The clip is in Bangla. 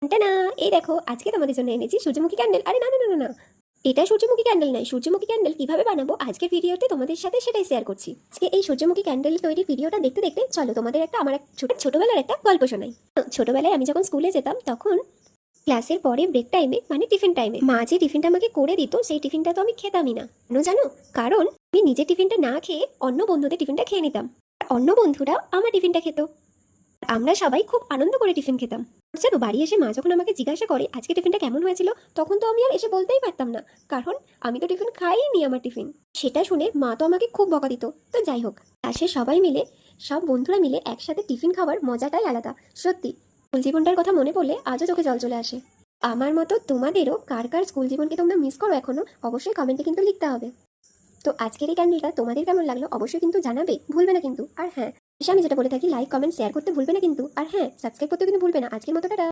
না, এই দেখো আজকে তোমাদের জন্য এনেছি সূর্যমুখী ক্যান্ডেল। আরে না না না না না, এটা সূর্যমুখী ক্যান্ডেল নয়। সূর্যমুখী ক্যান্ডেল কিভাবে বানাবো আজকের ভিডিওতে তোমাদের সাথে সেটাই শেয়ার করছি। আজকে এই সূর্যমুখী ক্যান্ডেল তৈরির ভিডিওটা দেখতে দেখতে চলো তোমাদের আমার এক ছোটবেলার একটা গল্প শোনাই। ছোটবেলায় আমি যখন স্কুলে যেতাম তখন ক্লাসের পরে ব্রেক টাইমে মানে টিফিন টাইমে মা যে টিফিনটা আমাকে করে দিত সেই টিফিনটা তো আমি খেতামই না। কেন জানো? কারণ আমি নিজের টিফিনটা না খেয়ে অন্য বন্ধুদের টিফিনটা খেয়ে নিতাম, আর অন্য বন্ধুরা আমার টিফিনটা খেত। আমরা সবাই খুব আনন্দ করে টিফিন খেতাম। জানো, বাড়ি এসে মা যখন আমাকে জিজ্ঞাসা করে আজকে টিফিনটা কেমন হয়েছিল, তখন তো আমি আর এসে বলতেই পারতাম না, কারণ আমি তো টিফিন খাইনি আমার টিফিন। সেটা শুনে মা তো আমাকে খুব বকা দিত। তো যাই হোক, ক্লাসে সবাই মিলে সব বন্ধুরা মিলে একসাথে টিফিন খাওয়ার মজাটাই আলাদা। সত্যি স্কুল জীবনটার কথা মনে পড়লে আজও চোখে জল চলে আসে। আমার মতো তোমাদেরও কার কার স্কুল জীবনকে তোমরা মিস করো এখনো, অবশ্যই কমেন্টে কিন্তু লিখতে হবে। তো আজকের এই ক্যান্ডেলটা তোমাদের কেমন লাগলো অবশ্যই কিন্তু জানাবে, ভুলবে না কিন্তু। আর হ্যাঁ, আমি যেটা বলে থাকি, লাইক কমেন্ট শেয়ার করতে ভুলবে না কিন্তু। আর হ্যাঁ, সাবস্ক্রাইব করতে কিন্তু ভুলবে না। আজকের মতো টাটা।